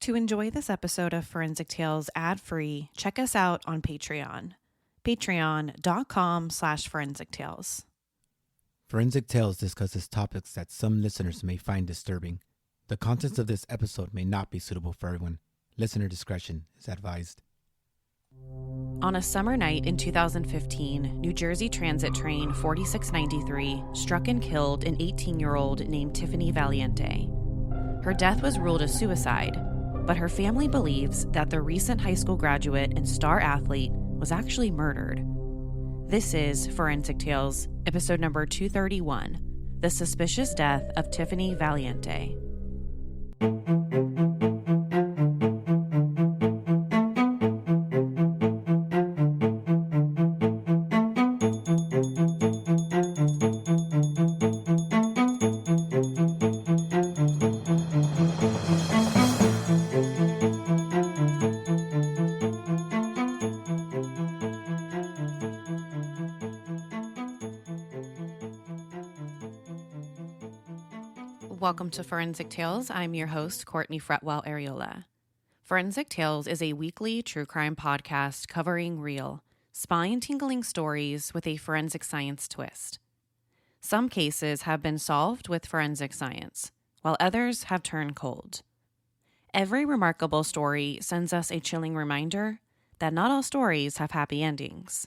To enjoy this episode of Forensic Tales ad-free, check us out on Patreon. Patreon.com/Forensic Tales. Forensic Tales discusses topics that some listeners may find disturbing. The contents of this episode may not be suitable for everyone. Listener discretion is advised. On a summer night in 2015, New Jersey Transit train 4693 struck and killed an 18-year-old named Tiffany Valiante. Her death was ruled a suicide, but her family believes that the recent high school graduate and star athlete was actually murdered. This is Forensic Tales, episode number 231, The Suspicious Death of Tiffany Valiante. Welcome to Forensic Tales. I'm your host, Courtney Fretwell Areola. Forensic Tales is a weekly true crime podcast covering real, spine-tingling stories with a forensic science twist. Some cases have been solved with forensic science, while others have turned cold. Every remarkable story sends us a chilling reminder that not all stories have happy endings.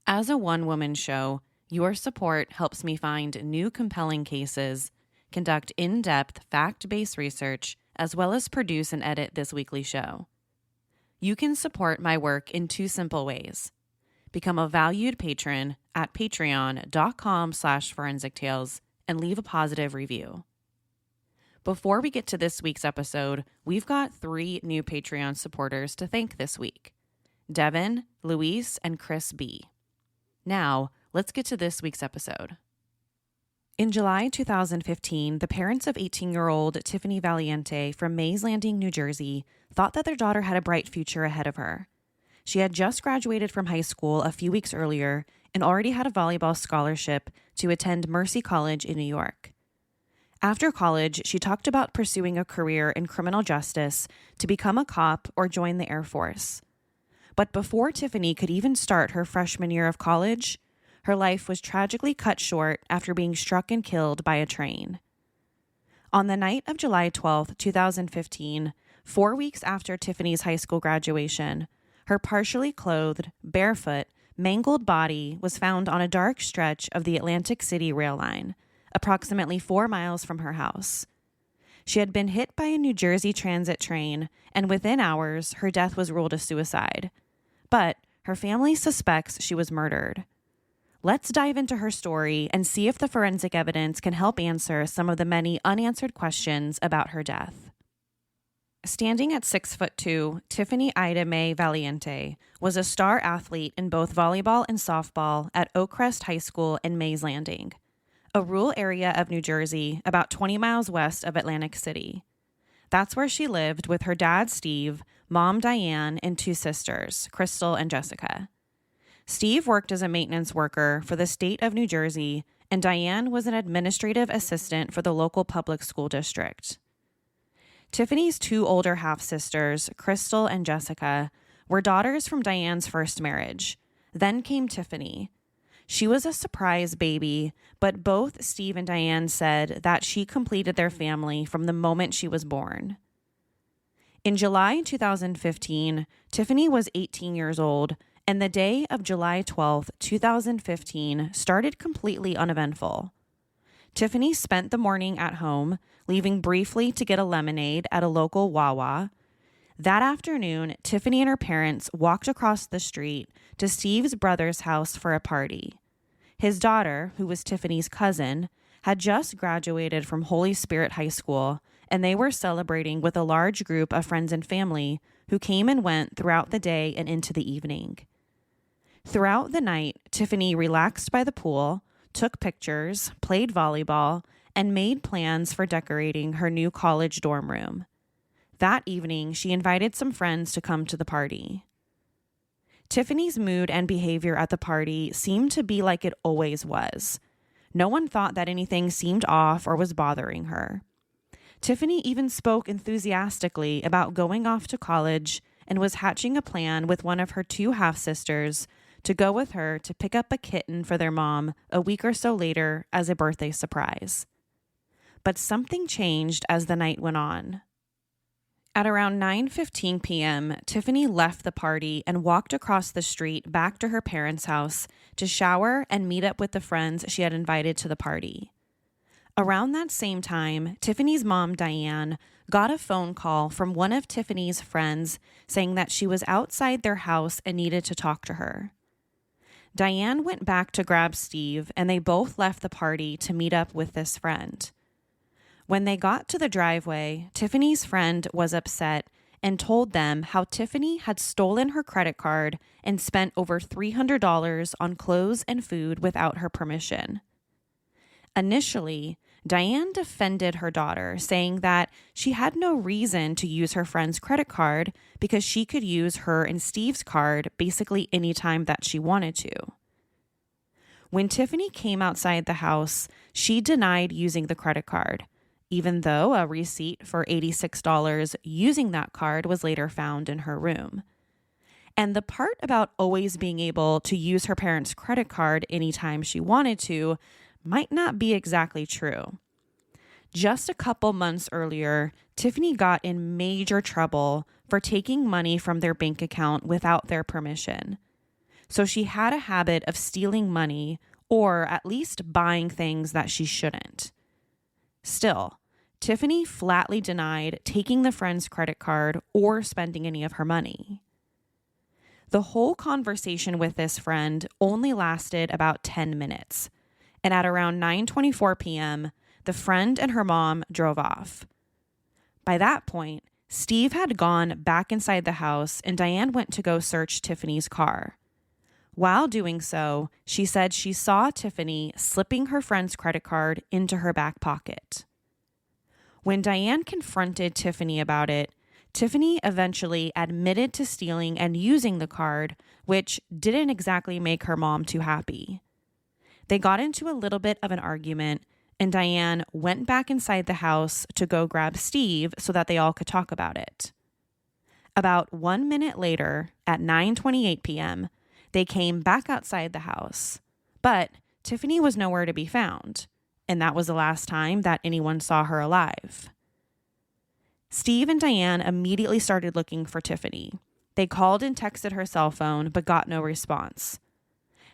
As a one-woman show, your support helps me find new compelling cases, conduct in-depth, fact-based research, as well as produce and edit this weekly show. You can support my work in two simple ways. Become a valued patron at patreon.com/Forensic Tales and leave a positive review. Before we get to this week's episode, we've got 3 new Patreon supporters to thank this week: Devin, Luis, and Chris B. Now, let's get to this week's episode. In July 2015, the parents of 18-year-old Tiffany Valiante from Mays Landing, New Jersey, thought that their daughter had a bright future ahead of her. She had just graduated from high school a few weeks earlier and already had a volleyball scholarship to attend Mercy College in New York. After college, she talked about pursuing a career in criminal justice to become a cop or join the Air Force. But before Tiffany could even start her freshman year of college, her life was tragically cut short after being struck and killed by a train. On the night of July 12, 2015, 4 weeks after Tiffany's high school graduation, her partially clothed, barefoot, mangled body was found on a dark stretch of the Atlantic City rail line, approximately 4 miles from her house. She had been hit by a New Jersey Transit train, and within hours, her death was ruled a suicide. But her family suspects she was murdered. Let's dive into her story and see if the forensic evidence can help answer some of the many unanswered questions about her death. Standing at 6'2", Tiffany Ida Mae Valiante was a star athlete in both volleyball and softball at Oakcrest High School in Mays Landing, a rural area of New Jersey about 20 miles west of Atlantic City. That's where she lived with her dad, Steve, mom, Diane, and 2 sisters, Crystal and Jessica. Steve worked as a maintenance worker for the state of New Jersey, and Diane was an administrative assistant for the local public school district. Tiffany's 2 older half-sisters, Crystal and Jessica, were daughters from Diane's first marriage. Then came Tiffany. She was a surprise baby, but both Steve and Diane said that she completed their family from the moment she was born. In July 2015, Tiffany was 18 years old, and the day of July 12, 2015 started completely uneventful. Tiffany spent the morning at home, leaving briefly to get a lemonade at a local Wawa. That afternoon, Tiffany and her parents walked across the street to Steve's brother's house for a party. His daughter, who was Tiffany's cousin, had just graduated from Holy Spirit High School, and they were celebrating with a large group of friends and family who came and went throughout the day and into the evening. Throughout the night, Tiffany relaxed by the pool, took pictures, played volleyball, and made plans for decorating her new college dorm room. That evening, she invited some friends to come to the party. Tiffany's mood and behavior at the party seemed to be like it always was. No one thought that anything seemed off or was bothering her. Tiffany even spoke enthusiastically about going off to college and was hatching a plan with one of her two half-sisters to go with her to pick up a kitten for their mom a week or so later as a birthday surprise. But something changed as the night went on. At around 9:15 p.m., Tiffany left the party and walked across the street back to her parents' house to shower and meet up with the friends she had invited to the party. Around that same time, Tiffany's mom, Diane, got a phone call from one of Tiffany's friends saying that she was outside their house and needed to talk to her. Diane went back to grab Steve, and they both left the party to meet up with this friend. When they got to the driveway, Tiffany's friend was upset and told them how Tiffany had stolen her credit card and spent over $300 on clothes and food without her permission. Initially, Diane defended her daughter, saying that she had no reason to use her friend's credit card because she could use her and Steve's card basically anytime that she wanted to. When Tiffany came outside the house, she denied using the credit card, even though a receipt for $86 using that card was later found in her room. And the part about always being able to use her parents' credit card anytime she wanted to might not be exactly true. Just a couple months earlier, Tiffany got in major trouble for taking money from their bank account without their permission. So she had a habit of stealing money or at least buying things that she shouldn't. Still, Tiffany flatly denied taking the friend's credit card or spending any of her money. The whole conversation with this friend only lasted about 10 minutes. And at around 9:24 p.m., the friend and her mom drove off. By that point, Steve had gone back inside the house and Diane went to go search Tiffany's car. While doing so, she said she saw Tiffany slipping her friend's credit card into her back pocket. When Diane confronted Tiffany about it, Tiffany eventually admitted to stealing and using the card, which didn't exactly make her mom too happy. They got into a little bit of an argument, and Diane went back inside the house to go grab Steve so that they all could talk about it. About 1 minute later, at 9:28 p.m., they came back outside the house, but Tiffany was nowhere to be found, and that was the last time that anyone saw her alive. Steve and Diane immediately started looking for Tiffany. They called and texted her cell phone, but got no response.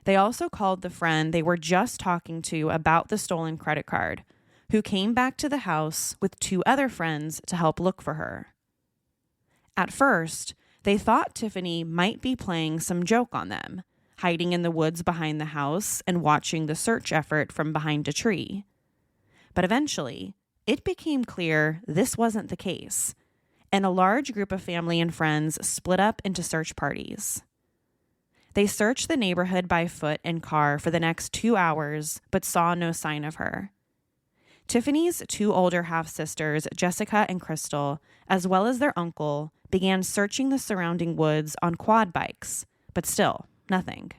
They also called the friend they were just talking to about the stolen credit card, who came back to the house with two other friends to help look for her. At first, they thought Tiffany might be playing some joke on them, hiding in the woods behind the house and watching the search effort from behind a tree. But eventually, it became clear this wasn't the case, and a large group of family and friends split up into search parties. They searched the neighborhood by foot and car for the next 2 hours, but saw no sign of her. Tiffany's two older half-sisters, Jessica and Crystal, as well as their uncle, began searching the surrounding woods on quad bikes, but still, nothing.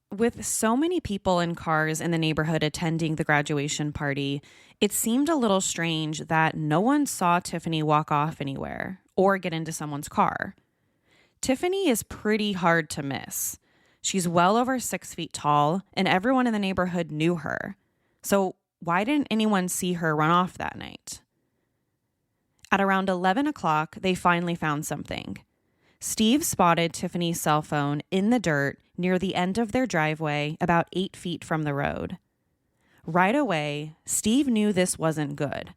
With so many people and cars in the neighborhood attending the graduation party, it seemed a little strange that no one saw Tiffany walk off anywhere or get into someone's car. Tiffany is pretty hard to miss. She's well over 6 feet tall, and everyone in the neighborhood knew her. So why didn't anyone see her run off that night? At around 11 o'clock, they finally found something. Steve spotted Tiffany's cell phone in the dirt near the end of their driveway, about 8 feet from the road. Right away, Steve knew this wasn't good.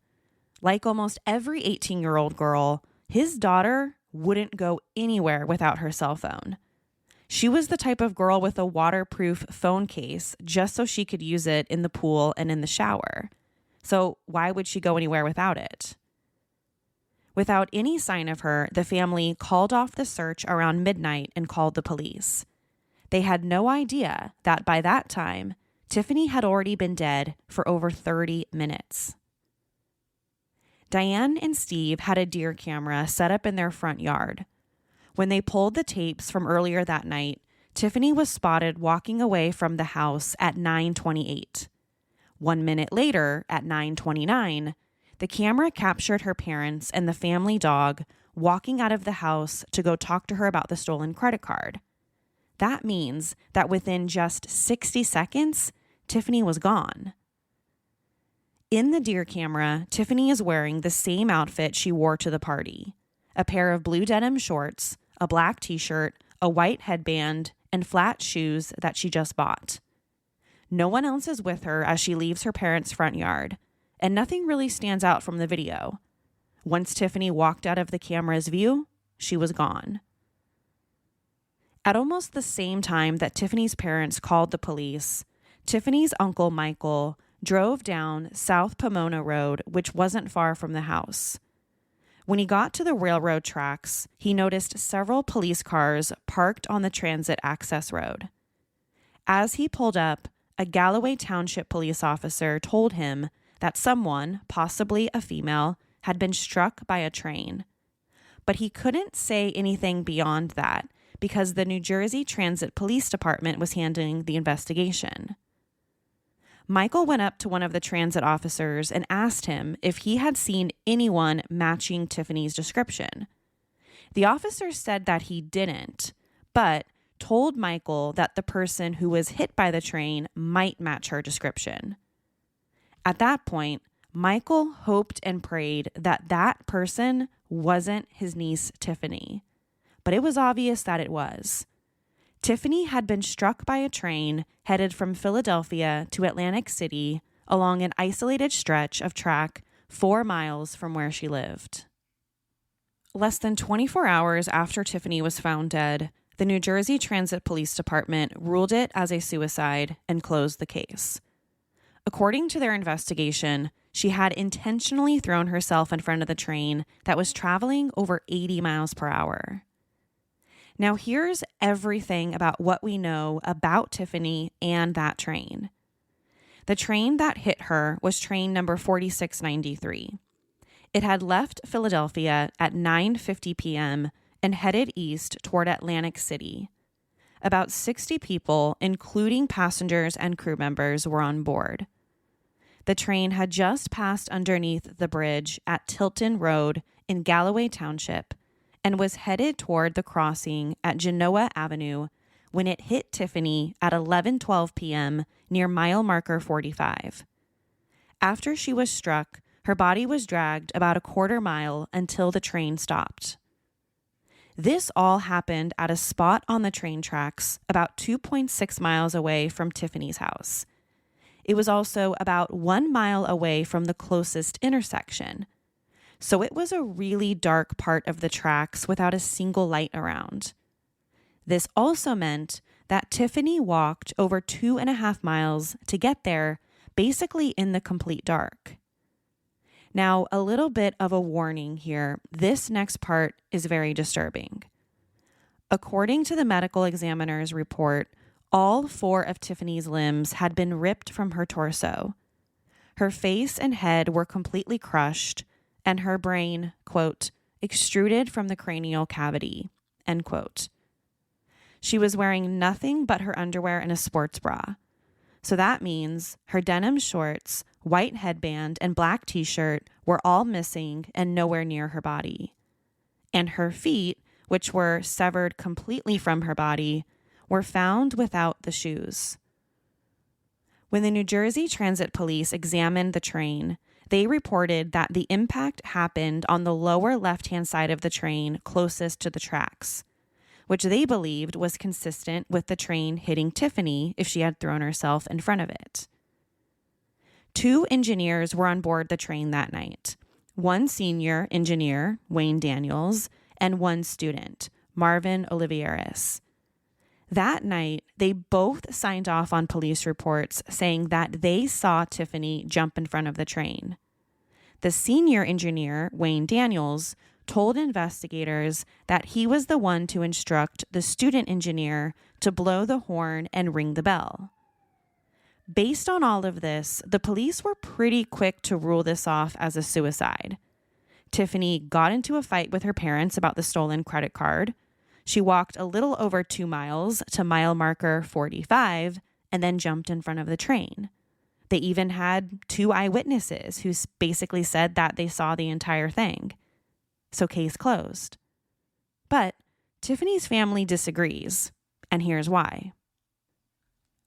Like almost every 18-year-old girl, his daughter wouldn't go anywhere without her cell phone. She was the type of girl with a waterproof phone case just so she could use it in the pool and in the shower. So why would she go anywhere without it? Without any sign of her, the family called off the search around midnight and called the police. They had no idea that by that time, Tiffany had already been dead for over 30 minutes. Diane and Steve had a deer camera set up in their front yard. When they pulled the tapes from earlier that night, Tiffany was spotted walking away from the house at 9:28. 1 minute later, at 9:29, The camera captured her parents and the family dog walking out of the house to go talk to her about the stolen credit card. That means that within just 60 seconds, Tiffany was gone. In the Deer camera, Tiffany is wearing the same outfit she wore to the party: a pair of blue denim shorts, a black t-shirt, a white headband, and flat shoes that she just bought. No one else is with her as she leaves her parents' front yard, and nothing really stands out from the video. Once Tiffany walked out of the camera's view, she was gone. At almost the same time that Tiffany's parents called the police, Tiffany's uncle Michael drove down South Pomona Road, which wasn't far from the house. When he got to the railroad tracks, he noticed several police cars parked on the transit access road. As he pulled up, a Galloway Township police officer told him that someone, possibly a female, had been struck by a train. But he couldn't say anything beyond that because the New Jersey Transit Police Department was handling the investigation. Michael went up to one of the transit officers and asked him if he had seen anyone matching Tiffany's description. The officer said that he didn't, but told Michael that the person who was hit by the train might match her description. At that point, Michael hoped and prayed that that person wasn't his niece Tiffany, but it was obvious that it was. Tiffany had been struck by a train headed from Philadelphia to Atlantic City along an isolated stretch of track 4 miles from where she lived. Less than 24 hours after Tiffany was found dead, the New Jersey Transit Police Department ruled it as a suicide and closed the case. According to their investigation, she had intentionally thrown herself in front of the train that was traveling over 80 miles per hour. Now here's everything about what we know about Tiffany and that train. The train that hit her was train number 4693. It had left Philadelphia at 9:50 p.m. and headed east toward Atlantic City. About 60 people, including passengers and crew members, were on board. The train had just passed underneath the bridge at Tilton Road in Galloway Township and was headed toward the crossing at Genoa Avenue when it hit Tiffany at 11:12 p.m. near mile marker 45. After she was struck, her body was dragged about a quarter mile until the train stopped. This all happened at a spot on the train tracks about 2.6 miles away from Tiffany's house. It was also about 1 mile away from the closest intersection. So it was a really dark part of the tracks without a single light around. This also meant that Tiffany walked over 2.5 miles to get there, basically in the complete dark. Now, a little bit of a warning here. This next part is very disturbing. According to the medical examiner's report, all 4 of Tiffany's limbs had been ripped from her torso. Her face and head were completely crushed, and her brain, quote, extruded from the cranial cavity, end quote. She was wearing nothing but her underwear and a sports bra. So that means her denim shorts, white headband, and black t-shirt were all missing and nowhere near her body. And her feet, which were severed completely from her body, were found without the shoes. When the New Jersey Transit Police examined the train, they reported that the impact happened on the lower left-hand side of the train closest to the tracks, which they believed was consistent with the train hitting Tiffany if she had thrown herself in front of it. 2 engineers were on board the train that night. 1 senior engineer, Wayne Daniels, and 1 student, Marvin Oliveris. That night, they both signed off on police reports saying that they saw Tiffany jump in front of the train. The senior engineer, Wayne Daniels, told investigators that he was the one to instruct the student engineer to blow the horn and ring the bell. Based on all of this, the police were pretty quick to rule this off as a suicide. Tiffany got into a fight with her parents about the stolen credit card. She walked a little over 2 miles to mile marker 45 and then jumped in front of the train. They even had 2 eyewitnesses who basically said that they saw the entire thing. So case closed. But Tiffany's family disagrees, and here's why.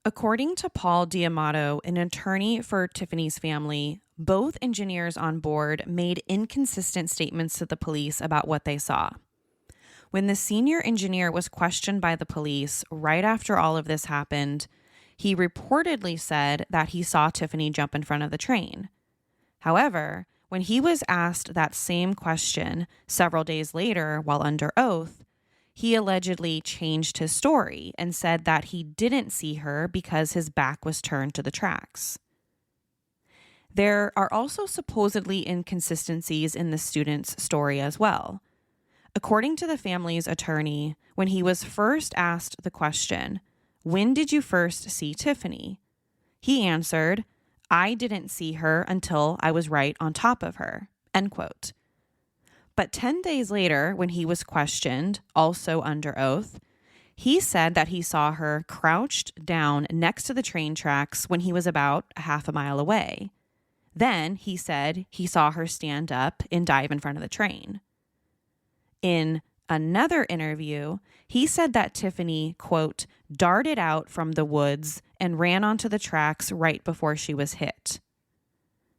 According to Paul D'Amato, an attorney for Tiffany's family, both engineers on board made inconsistent statements to the police about what they saw. When the senior engineer was questioned by the police right after all of this happened, he reportedly said that he saw Tiffany jump in front of the train. However, when he was asked that same question several days later while under oath, he allegedly changed his story and said that he didn't see her because his back was turned to the tracks. There are also supposedly inconsistencies in the student's story as well. According to the family's attorney, when he was first asked the question, "When did you first see Tiffany?" he answered, "I didn't see her until I was right on top of her," end quote. But 10 days later, when he was questioned, also under oath, he said that he saw her crouched down next to the train tracks when he was about a half a mile away. Then he said he saw her stand up and dive in front of the train. In another interview, he said that Tiffany, quote, darted out from the woods and ran onto the tracks right before she was hit.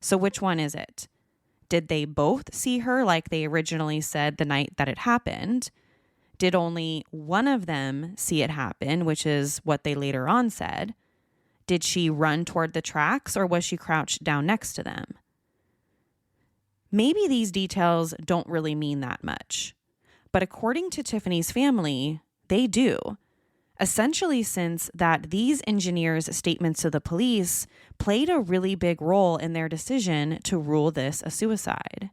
So which one is it? Did they both see her like they originally said the night that it happened? Did only one of them see it happen, which is what they later on said? Did she run toward the tracks or was she crouched down next to them? Maybe these details don't really mean that much. But according to Tiffany's family, they do. Essentially, since that these engineers' statements to the police played a really big role in their decision to rule this a suicide.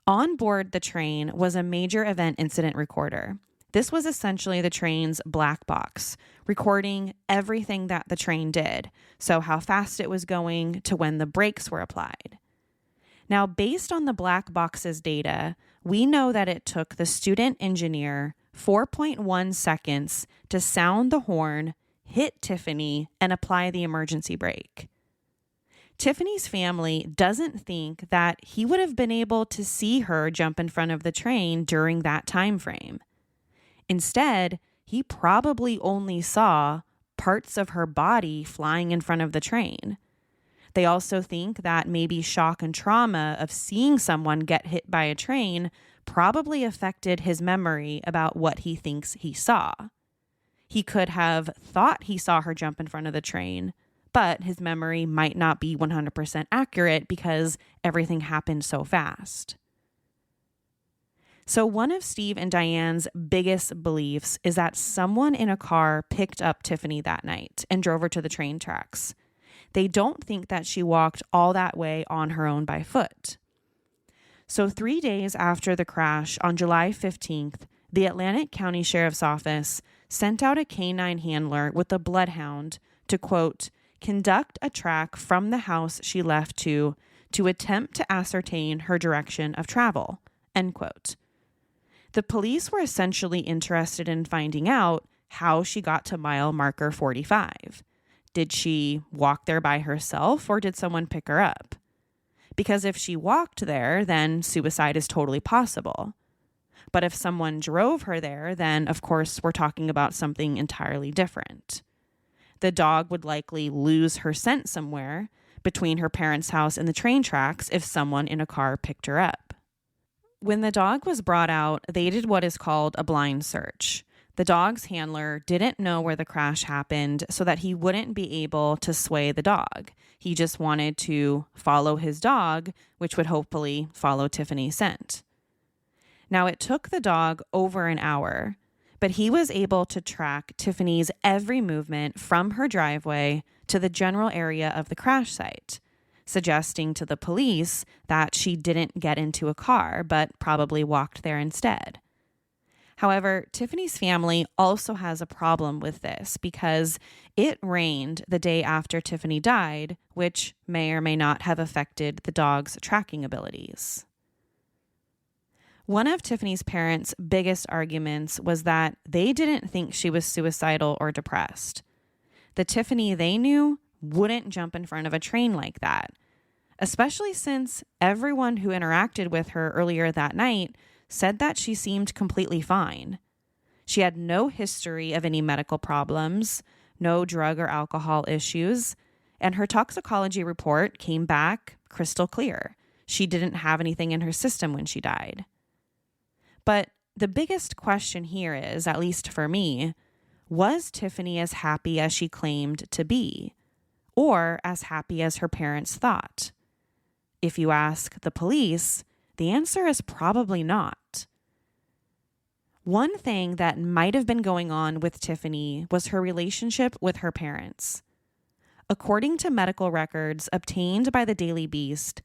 On board the train was a major event incident recorder. This was essentially the train's black box, recording everything that the train did, so how fast it was going to when the brakes were applied. Now, based on the black box's data, we know that it took the student engineer 4.1 seconds to sound the horn, hit Tiffany, and apply the emergency brake. Tiffany's family doesn't think that he would have been able to see her jump in front of the train during that time frame. Instead, he probably only saw parts of her body flying in front of the train. They also think that maybe shock and trauma of seeing someone get hit by a train probably affected his memory about what he thinks he saw. He could have thought he saw her jump in front of the train, but his memory might not be 100% accurate because everything happened so fast. So one of Steve and Diane's biggest beliefs is that someone in a car picked up Tiffany that night and drove her to the train tracks. They don't think that she walked all that way on her own by foot. So 3 days after the crash, on July 15th, the Atlantic County Sheriff's Office sent out a canine handler with a bloodhound to, quote, conduct a track from the house she left to attempt to ascertain her direction of travel, end quote. The police were essentially interested in finding out how she got to mile marker 45. Did she walk there by herself or did someone pick her up? Because if she walked there, then suicide is totally possible. But if someone drove her there, then of course we're talking about something entirely different. The dog would likely lose her scent somewhere between her parents' house and the train tracks if someone in a car picked her up. When the dog was brought out, they did what is called a blind search. The dog's handler didn't know where the crash happened so that he wouldn't be able to sway the dog. He just wanted to follow his dog, which would hopefully follow Tiffany's scent. Now, it took the dog over an hour, but he was able to track Tiffany's every movement from her driveway to the general area of the crash site, suggesting to the police that she didn't get into a car, but probably walked there instead. However, Tiffany's family also has a problem with this because it rained the day after Tiffany died, which may or may not have affected the dog's tracking abilities. One of Tiffany's parents' biggest arguments was that they didn't think she was suicidal or depressed. The Tiffany they knew wouldn't jump in front of a train like that, especially since everyone who interacted with her earlier that night said that she seemed completely fine. She had no history of any medical problems, no drug or alcohol issues, and her toxicology report came back crystal clear. She didn't have anything in her system when she died. But the biggest question here is, at least for me, was Tiffany as happy as she claimed to be, or as happy as her parents thought? If you ask the police, the answer is probably not. One thing that might have been going on with Tiffany was her relationship with her parents. According to medical records obtained by the Daily Beast,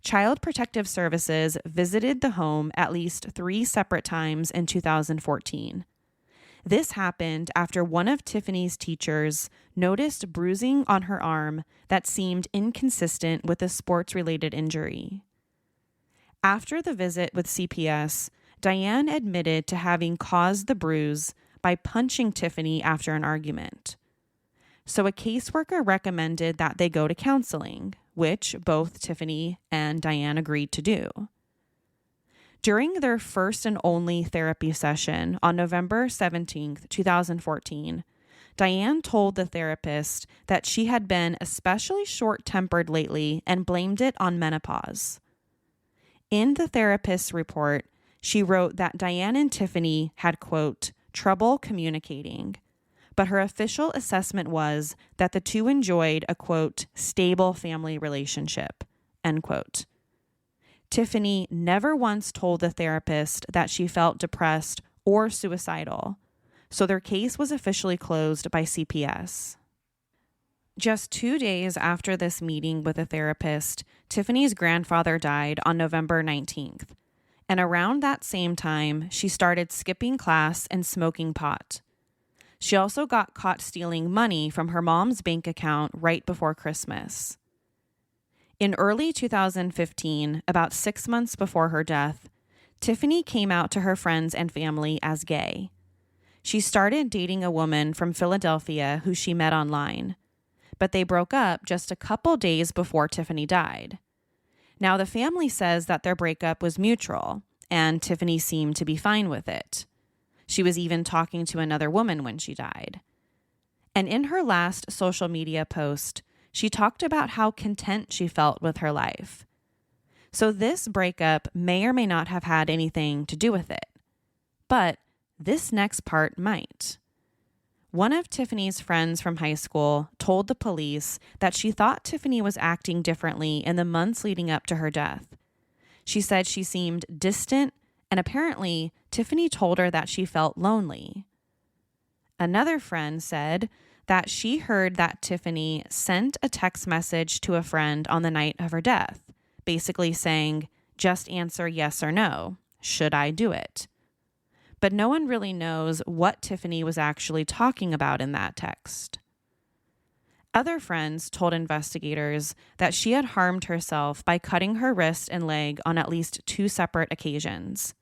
Child Protective Services visited the home at least 3 separate times in 2014. This happened after one of Tiffany's teachers noticed bruising on her arm that seemed inconsistent with a sports-related injury. After the visit with CPS, Diane admitted to having caused the bruise by punching Tiffany after an argument. So a caseworker recommended that they go to counseling, which both Tiffany and Diane agreed to do. During their first and only therapy session on November 17th, 2014, Diane told the therapist that she had been especially short-tempered lately and blamed it on menopause. In the therapist's report, she wrote that Diane and Tiffany had, quote, trouble communicating, but her official assessment was that the two enjoyed a, quote, stable family relationship, end quote. Tiffany never once told the therapist that she felt depressed or suicidal, so their case was officially closed by CPS. Just 2 days after this meeting with a therapist, Tiffany's grandfather died on November 19th. And around that same time, she started skipping class and smoking pot. She also got caught stealing money from her mom's bank account right before Christmas. In early 2015, about 6 months before her death, Tiffany came out to her friends and family as gay. She started dating a woman from Philadelphia who she met online, but they broke up just a couple days before Tiffany died. Now, the family says that their breakup was mutual, and Tiffany seemed to be fine with it. She was even talking to another woman when she died. And in her last social media post, she talked about how content she felt with her life. So this breakup may or may not have had anything to do with it. But this next part might. One of Tiffany's friends from high school told the police that she thought Tiffany was acting differently in the months leading up to her death. She said she seemed distant, and apparently Tiffany told her that she felt lonely. Another friend said that she heard that Tiffany sent a text message to a friend on the night of her death, basically saying, just answer yes or no. Should I do it? But no one really knows what Tiffany was actually talking about in that text. Other friends told investigators that she had harmed herself by cutting her wrist and leg on at least 2 separate occasions.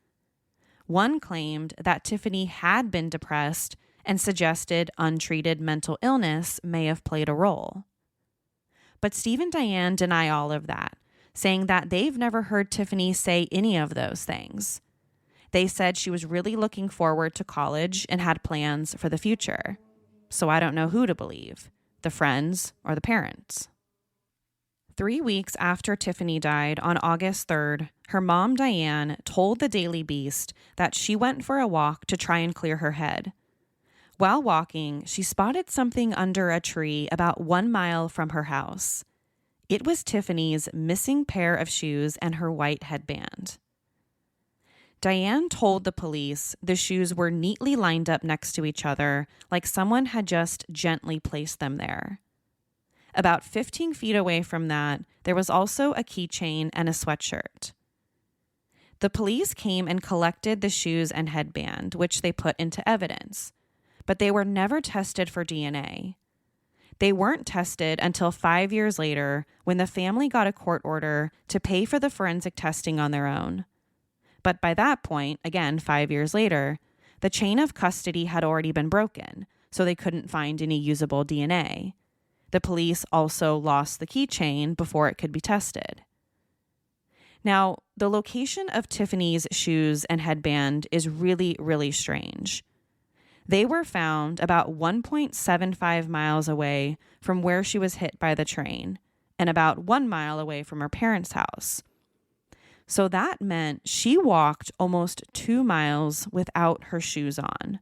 One claimed that Tiffany had been depressed and suggested untreated mental illness may have played a role. But Steve and Diane deny all of that, saying that they've never heard Tiffany say any of those things. They said she was really looking forward to college and had plans for the future. So I don't know who to believe, the friends or the parents. 3 weeks after Tiffany died on August 3rd, her mom, Diane, told the Daily Beast that she went for a walk to try and clear her head. While walking, she spotted something under a tree about 1 mile from her house. It was Tiffany's missing pair of shoes and her white headband. Diane told the police the shoes were neatly lined up next to each other, like someone had just gently placed them there. About 15 feet away from that, there was also a keychain and a sweatshirt. The police came and collected the shoes and headband, which they put into evidence, but they were never tested for DNA. They weren't tested until 5 years later when the family got a court order to pay for the forensic testing on their own. But by that point, again 5 years later, the chain of custody had already been broken, so they couldn't find any usable DNA. The police also lost the keychain before it could be tested. Now, the location of Tiffany's shoes and headband is really, really strange. They were found about 1.75 miles away from where she was hit by the train and about 1 mile away from her parents' house. So that meant she walked almost 2 miles without her shoes on.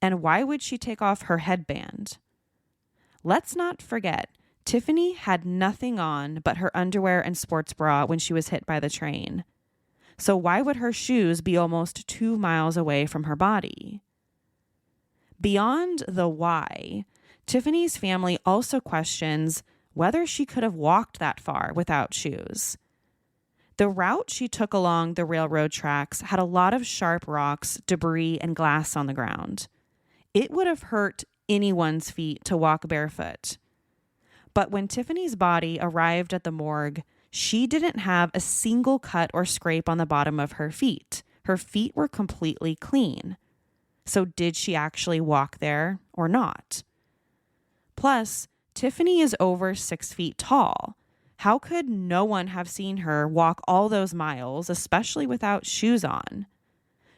And why would she take off her headband? Let's not forget, Tiffany had nothing on but her underwear and sports bra when she was hit by the train. So why would her shoes be almost 2 miles away from her body? Beyond the why, Tiffany's family also questions whether she could have walked that far without shoes. The route she took along the railroad tracks had a lot of sharp rocks, debris, and glass on the ground. It would have hurt anyone's feet to walk barefoot. But when Tiffany's body arrived at the morgue, she didn't have a single cut or scrape on the bottom of her feet. Her feet were completely clean. So did she actually walk there or not? Plus, Tiffany is over 6 feet tall. How could no one have seen her walk all those miles, especially without shoes on?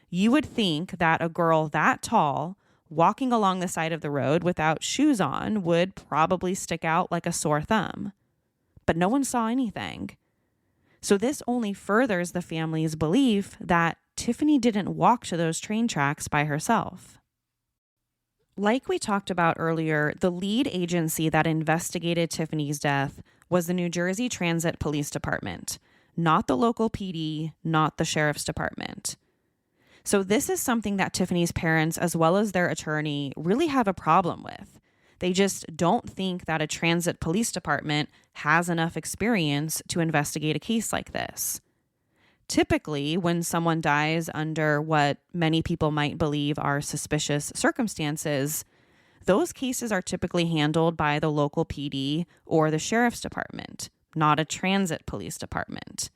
You would think that a girl that tall walking along the side of the road without shoes on would probably stick out like a sore thumb. But no one saw anything. So this only furthers the family's belief that Tiffany didn't walk to those train tracks by herself. Like we talked about earlier, the lead agency that investigated Tiffany's death was the New Jersey Transit Police Department, not the local PD, not the sheriff's department. So this is something that Tiffany's parents, as well as their attorney, really have a problem with. They just don't think that a transit police department has enough experience to investigate a case like this. Typically, when someone dies under what many people might believe are suspicious circumstances, those cases are typically handled by the local PD or the sheriff's department, not a transit police department.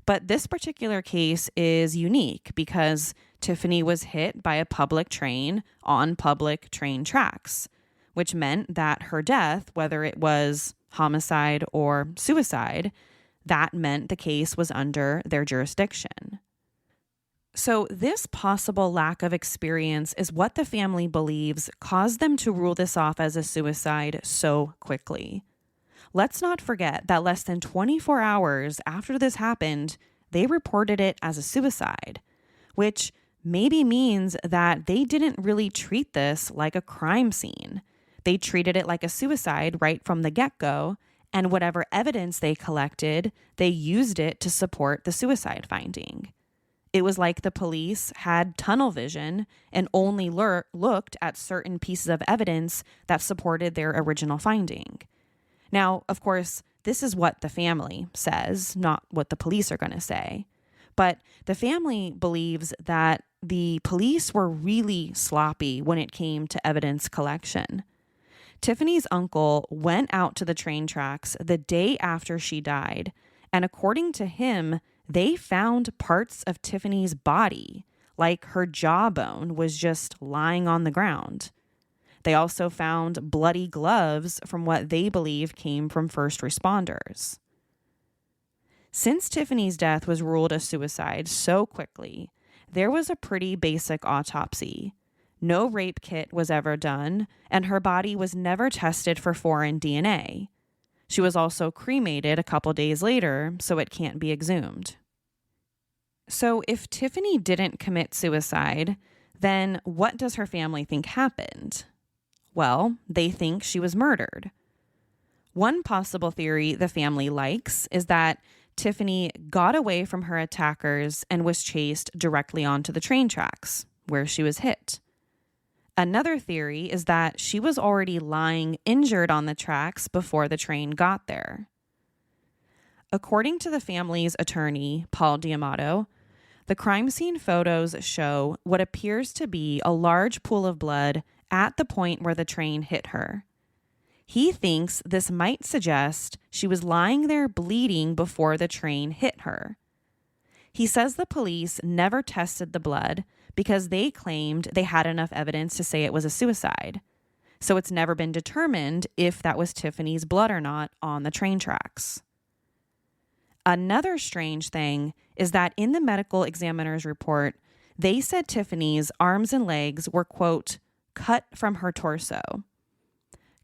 But this particular case is unique because Tiffany was hit by a public train on public train tracks, which meant that her death, whether it was homicide or suicide, that meant the case was under their jurisdiction. So this possible lack of experience is what the family believes caused them to rule this off as a suicide so quickly. Let's not forget that less than 24 hours after this happened, they reported it as a suicide, which maybe means that they didn't really treat this like a crime scene. They treated it like a suicide right from the get-go, and whatever evidence they collected, they used it to support the suicide finding. It was like the police had tunnel vision and only looked at certain pieces of evidence that supported their original finding. Now, of course, this is what the family says, not what the police are going to say. But the family believes that the police were really sloppy when it came to evidence collection. Tiffany's uncle went out to the train tracks the day after she died, and according to him, they found parts of Tiffany's body, like her jawbone was just lying on the ground. They also found bloody gloves from what they believe came from first responders. Since Tiffany's death was ruled a suicide so quickly, there was a pretty basic autopsy. No rape kit was ever done, and her body was never tested for foreign DNA. She was also cremated a couple days later, so it can't be exhumed. So if Tiffany didn't commit suicide, then what does her family think happened? Well, they think she was murdered. One possible theory the family likes is that Tiffany got away from her attackers and was chased directly onto the train tracks, where she was hit. Another theory is that she was already lying injured on the tracks before the train got there. According to the family's attorney, Paul D'Amato, the crime scene photos show what appears to be a large pool of blood at the point where the train hit her. He thinks this might suggest she was lying there bleeding before the train hit her. He says the police never tested the blood because they claimed they had enough evidence to say it was a suicide. so it's never been determined if that was Tiffany's blood or not on the train tracks. Another strange thing is that in the medical examiner's report, they said Tiffany's arms and legs were, quote, cut from her torso.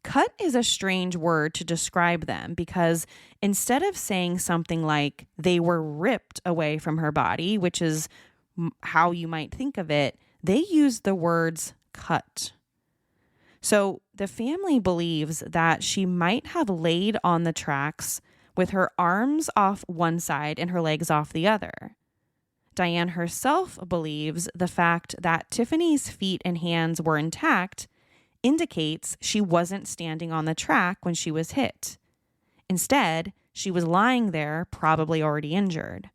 Cut is a strange word to describe them because instead of saying something like they were ripped away from her body, which is how you might think of it, they used the words cut. So the family believes that she might have laid on the tracks with her arms off one side and her legs off the other. Diane herself believes the fact that Tiffany's feet and hands were intact indicates she wasn't standing on the track when she was hit. Instead, she was lying there, probably already injured.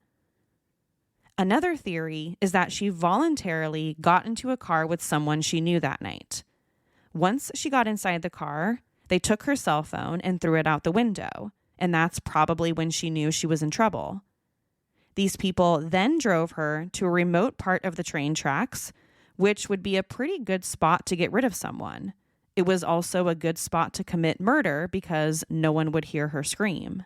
Another theory is that she voluntarily got into a car with someone she knew that night. Once she got inside the car, they took her cell phone and threw it out the window, and that's probably when she knew she was in trouble. These people then drove her to a remote part of the train tracks, which would be a pretty good spot to get rid of someone. It was also a good spot to commit murder because no one would hear her scream.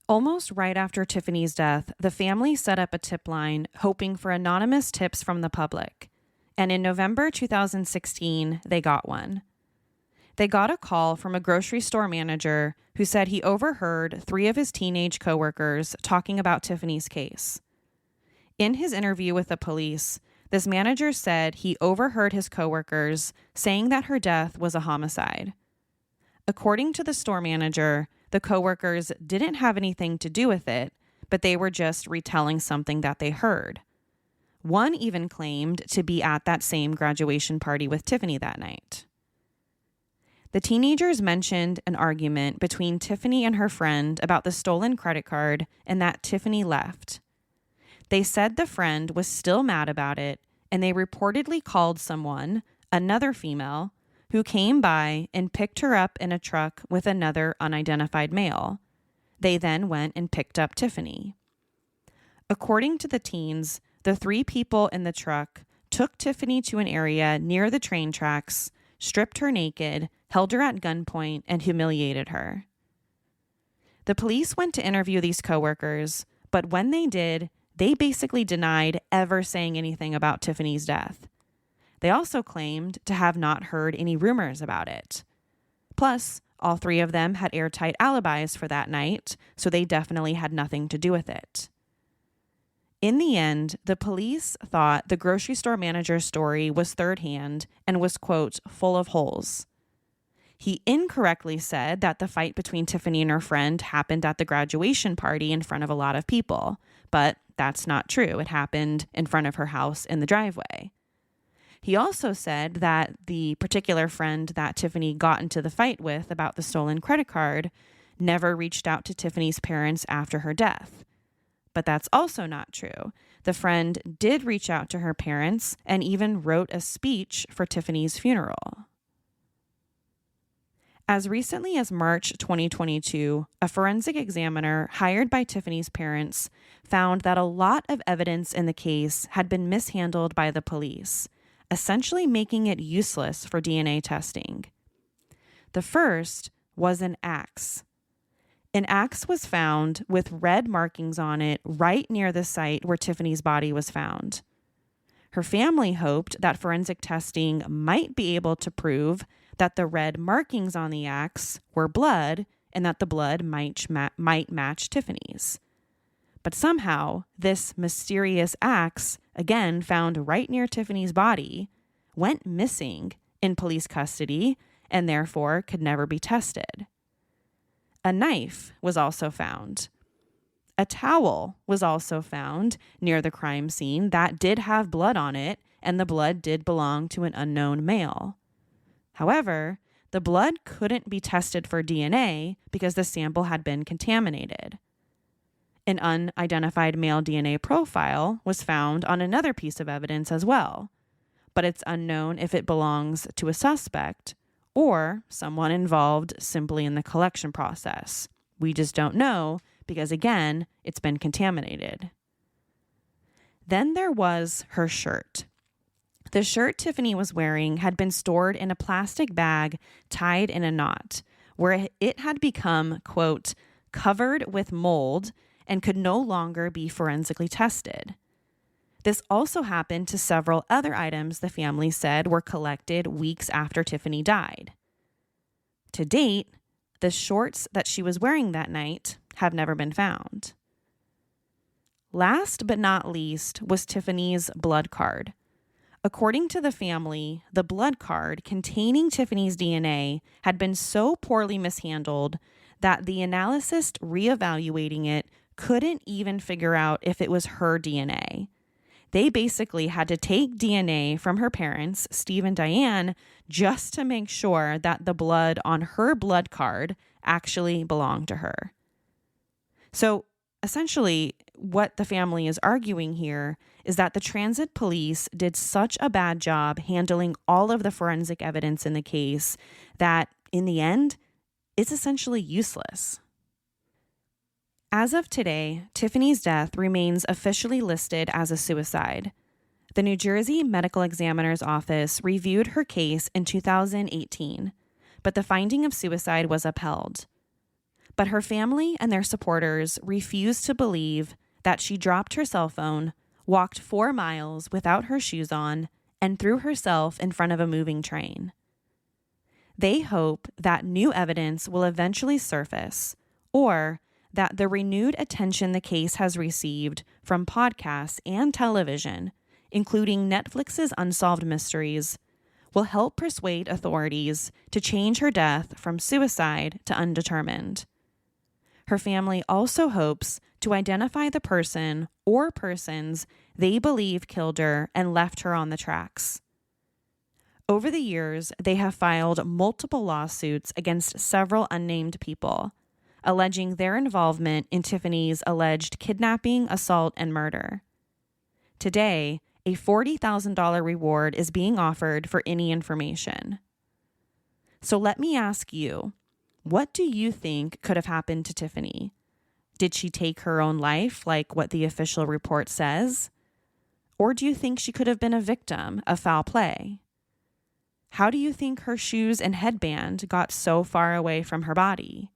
Almost right after Tiffany's death, the family set up a tip line hoping for anonymous tips from the public. And in November 2016, they got one. They got a call from a grocery store manager who said he overheard 3 of his teenage coworkers talking about Tiffany's case. In his interview with the police, this manager said he overheard his coworkers saying that her death was a homicide. According to the store manager, the coworkers didn't have anything to do with it, but they were just retelling something that they heard. One even claimed to be at that same graduation party with Tiffany that night. The teenagers mentioned an argument between Tiffany and her friend about the stolen credit card and that Tiffany left. They said the friend was still mad about it, and they reportedly called someone, another female, who came by and picked her up in a truck with another unidentified male. They then went and picked up Tiffany. According to the teens, the 3 people in the truck took Tiffany to an area near the train tracks, stripped her naked, held her at gunpoint, and humiliated her. The police went to interview these coworkers, but when they did, they basically denied ever saying anything about Tiffany's death. They also claimed to have not heard any rumors about it. Plus, all 3 of them had airtight alibis for that night, so they definitely had nothing to do with it. In the end, the police thought the grocery store manager's story was third-hand and was, quote, full of holes. He incorrectly said that the fight between Tiffany and her friend happened at the graduation party in front of a lot of people, but that's not true. It happened in front of her house in the driveway. He also said that the particular friend that Tiffany got into the fight with about the stolen credit card never reached out to Tiffany's parents after her death. But that's also not true. The friend did reach out to her parents and even wrote a speech for Tiffany's funeral. As recently as March 2022, a forensic examiner hired by Tiffany's parents found that a lot of evidence in the case had been mishandled by the police, essentially making it useless for DNA testing. The first was an axe. An axe was found with red markings on it right near the site where Tiffany's body was found. Her family hoped that forensic testing might be able to prove that the red markings on the axe were blood and that the blood might match Tiffany's. But somehow, this mysterious axe, again found right near Tiffany's body, went missing in police custody and therefore could never be tested. A knife was also found. A towel was also found near the crime scene that did have blood on it, and the blood did belong to an unknown male. However, the blood couldn't be tested for DNA because the sample had been contaminated. An unidentified male DNA profile was found on another piece of evidence as well, but it's unknown if it belongs to a suspect or someone involved simply in the collection process. We just don't know because, again, it's been contaminated. Then there was her shirt. The shirt Tiffany was wearing had been stored in a plastic bag tied in a knot, where it had become, quote, covered with mold and could no longer be forensically tested. This also happened to several other items the family said were collected weeks after Tiffany died. To date, the shorts that she was wearing that night have never been found. Last but not least was Tiffany's blood card. According to the family, the blood card containing Tiffany's DNA had been so poorly mishandled that the analyst reevaluating it couldn't even figure out if it was her DNA. They basically had to take DNA from her parents, Steve and Diane, just to make sure that the blood on her blood card actually belonged to her. So essentially, what the family is arguing here is that the transit police did such a bad job handling all of the forensic evidence in the case that, in the end, it's essentially useless. As of today, Tiffany's death remains officially listed as a suicide. The New Jersey Medical Examiner's Office reviewed her case in 2018, but the finding of suicide was upheld. But her family and their supporters refused to believe that she dropped her cell phone, walked 4 miles without her shoes on, and threw herself in front of a moving train. They hope that new evidence will eventually surface, or that the renewed attention the case has received from podcasts and television, including Netflix's Unsolved Mysteries, will help persuade authorities to change her death from suicide to undetermined. Her family also hopes to identify the person or persons they believe killed her and left her on the tracks. Over the years, they have filed multiple lawsuits against several unnamed people, alleging their involvement in Tiffany's alleged kidnapping, assault, and murder. Today, a $40,000 reward is being offered for any information. So let me ask you, what do you think could have happened to Tiffany? Did she take her own life, like what the official report says? Or do you think she could have been a victim of foul play? How do you think her shoes and headband got so far away from her body?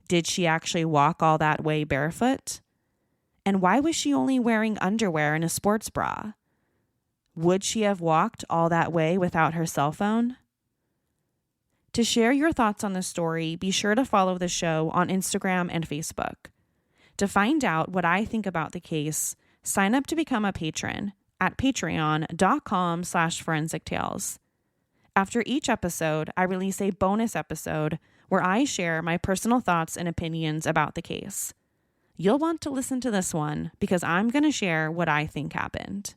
Did she actually walk all that way barefoot? And why was she only wearing underwear and a sports bra? Would she have walked all that way without her cell phone? To share your thoughts on the story, be sure to follow the show on Instagram and Facebook. To find out what I think about the case, sign up to become a patron at patreon.com/forensictales. After each episode, I release a bonus episode where I share my personal thoughts and opinions about the case. You'll want to listen to this one because I'm going to share what I think happened.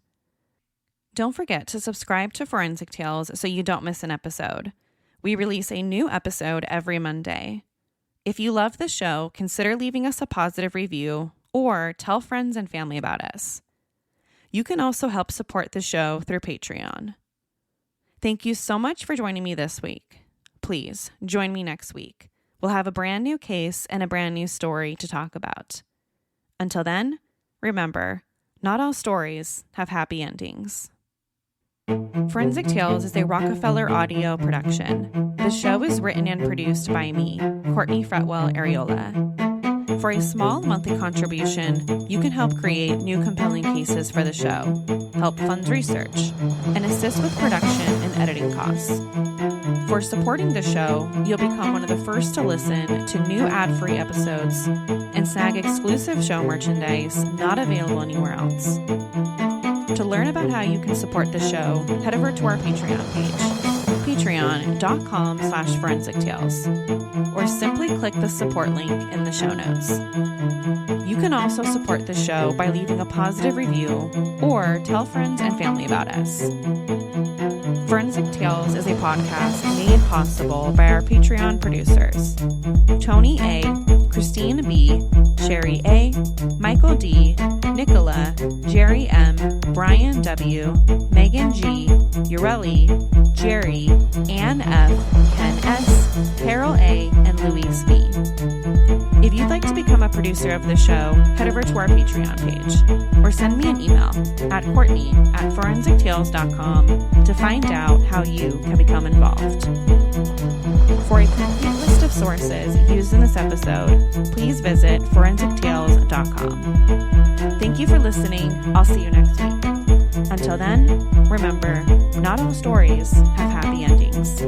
Don't forget to subscribe to Forensic Tales so you don't miss an episode. We release a new episode every Monday. If you love the show, consider leaving us a positive review or tell friends and family about us. You can also help support the show through Patreon. Thank you so much for joining me this week. Please join me next week. We'll have a brand new case and a brand new story to talk about. Until then, remember, not all stories have happy endings. Forensic Tales is a Rockefeller audio production. The show is written and produced by me, Courtney Fretwell Areola. For a small monthly contribution, you can help create new compelling cases for the show, help fund research, and assist with production and editing costs. For supporting the show, you'll become one of the first to listen to new ad-free episodes and snag exclusive show merchandise not available anywhere else. To learn about how you can support the show, head over to our Patreon page, patreon.com/forensictales, or simply click the support link in the show notes. You can also support the show by leaving a positive review or tell friends and family about us. Forensic Tales is a podcast made possible by our Patreon producers, Tony A., Christine B., Sherry A., Michael D., Nicola, Jerry M., Brian W., Megan G., Ureli, Jerry, Ann F., Ken S., Carol A., and Louise B. If you'd like to become a producer of the show, show, head over to our Patreon page or send me an email at Courtney@forensictales.com to find out how you can become involved. For a complete list of sources used in this episode, please visit forensictales.com. Thank you for listening. I'll see you next week. Until then, remember, not all stories have happy endings.